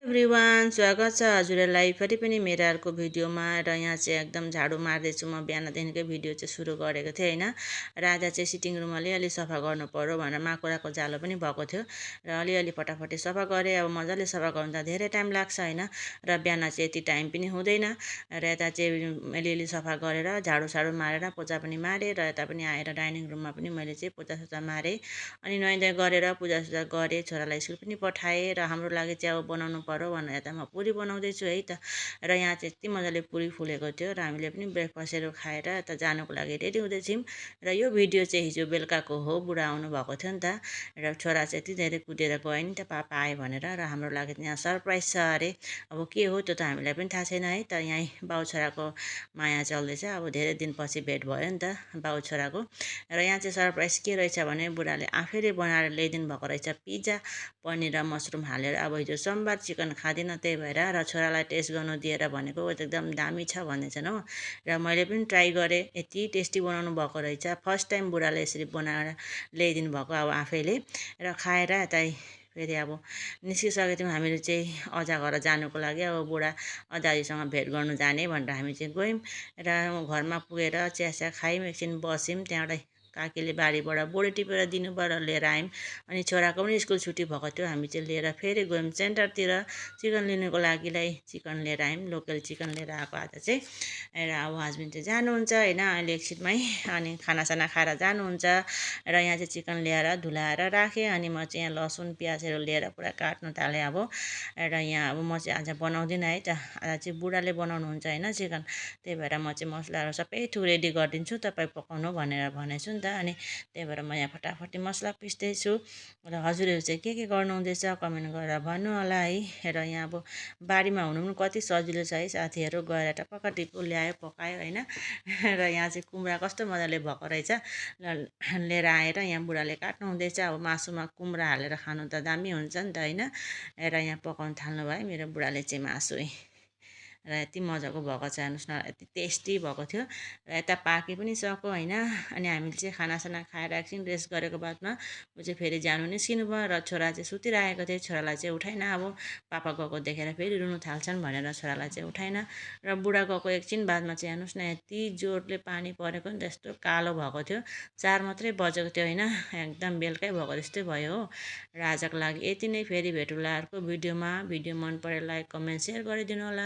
Everyone स्वागत छ हजुरहरूलाई फेरि पनि मेरो अर्को भिडियोमा र यहाँ चाहिँ एकदम झाडु मार्दैछु म बिहानदेखिकै भिडियो चाहिँ सुरु गरेको थिएँ होइन र आज चाहिँ सिटिङ रुम अलिअलि सफा गर्नु पर्यो भनेर माकुराको जालो पनि भएको थियो र अलिअलि फटाफटी सफा गरेँ। अब मजाले सफा गर्नु त धेरै टाइम लाग्छ होइन र बिहान चाहिँ यति टाइम पनि हुँदैन र यता चाहिँ अलिअलि सफा गरेर झाडु मारेर पोचा पनि मारेँ र यता पनि आएर डाइनिङ रुममा पनि मैले चाहिँ पोचासोचा मारेँ अनि नुहाइधुवाइ गरेर पूजासुजा गरेँ। छोरालाई स्कुल पनि पठाएँ र हाम्रो लागि च्याउ बनाउनु पर्यो भनेर यता म पुरी बनाउँदैछु है त। र यहाँ चाहिँ यति मजाले पुरी फुलेको थियो र हामीले पनि ब्रेकफास्टहरू खाएर यता जानुको लागि रेडी हुँदैछौँ। र यो भिडियो चाहिँ हिजो बेलुकाको हो, बुढा आउनु भएको थियो नि त र छोरा चाहिँ यति धेरै कुदेर गयो नि त पापा आयो भनेर। र हाम्रो लागि यहाँ सरप्राइज छ अरे, अब के हो त्यो त हामीलाई पनि थाहा छैन है त। यहीँ बाउ छोराको माया चल्दैछ, अब धेरै दिनपछि भेट भयो नि त बाउ छोराको। र यहाँ चाहिँ सरप्राइज के रहेछ भने बुढाले आफैले बनाएर ल्याइदिनु भएको रहेछ पिज्जा, पनिर र मसरुम हालेर। अब हिजो सोमबार चिकन खाँदिनँ त्यही भएर, र छोरालाई टेस्ट गर्नु दिएर भनेको एकदम दामी छ भन्दैछन् हो। र मैले पनि ट्राई गरेँ, यति टेस्टी बनाउनु भएको रहेछ। फर्स्ट टाइम बुढाले यसरी बनाएर ल्याइदिनु भएको अब आफैले। र खाएर यतै फेरि अब निस्किसकेको थियौँ हामीले चाहिँ अजा घर जानुको लागि। अब बुढा अजाजीसँग भेट गर्नु जाने भनेर हामी चाहिँ गयौँ र घरमा पुगेर चियासिया खायौँ, एकछिन बस्यौँ। त्यहाँबाट काकीले बारीबाट बोडी टिपेर दिनुबाट लिएर आयौँ। अनि छोराको पनि स्कुल छुट्टी भएको थियो, हामी चाहिँ लिएर फेरि गयौँ सेन्टरतिर चिकन लिनुको लागिलाई। चिकन लिएर आयौँ, लोकल चिकन लिएर आएको आज चाहिँ। र अब हस्बेन्ड चाहिँ जानुहुन्छ होइन अहिले एकछिनमै, अनि खानासाना खाएर जानुहुन्छ। र यहाँ चाहिँ चिकन ल्याएर धुलाएर राखेँ अनि म चाहिँ यहाँ लसुन प्याजहरू लिएर पुरा काट्नु थालेँ अब। र यहाँ अब म चाहिँ आज बनाउँदिनँ है त, आज चाहिँ बुढाले बनाउनुहुन्छ होइन चिकन, त्यही भएर म चाहिँ मसलाहरू सबै थोक रेडी गरिदिन्छु तपाईँ पकाउनु भनेर भनेछु नि त। अनि त्यही भएर म यहाँ फटाफटी मसला पिस्दैछु। र हजुरहरू चाहिँ के गर्नुहुँदैछ कमेन्ट गरेर भन्नु होला है। र यहाँ अब बारीमा हुनु पनि कति सजिलो छ है साथीहरू, गएर टपक्क टिप्यो ल्यायो पकायो होइन। र यहाँ चाहिँ कुमुरा कस्तो मजाले भएको रहेछ, लिएर आएर यहाँ बुढाले काट्नु हुँदैछ। अब मासुमा कुमुरा हालेर खानु त दामी हुन्छ नि त होइन। र यहाँ पकाउनु थाल्नु भयो मेरो बुढाले चाहिँ मासु र यति मजाको भएको छ हेर्नुहोस् न, यति टेस्टी भएको थियो। र यता पाके पनि सक्यो होइन। अनि हामीले चाहिँ खानासाना खाएर एकछिन रेस्ट गरेको बादमा ऊ चाहिँ फेरि जानु निस्किनु भयो। र छोरा चाहिँ सुतिरहेको थियो, छोरालाई चाहिँ उठाइन। अब पापा गएको देखेर फेरि रुनु थाल्छन् भनेर छोरालाई चाहिँ उठाइन। र बुढा गएको एकछिन बादमा चाहिँ हेर्नुहोस् न यति जोडले पानी परेको नि त, यस्तो कालो भएको थियो। 4 मात्रै बजेको थियो होइन, एकदम बेलुकै भएको जस्तै भयो हो। र आजको लागि यति नै, फेरि भेटौँला अर्को भिडियोमा। भिडियो मन परे लाइक कमेन्ट सेयर गरिदिनु होला।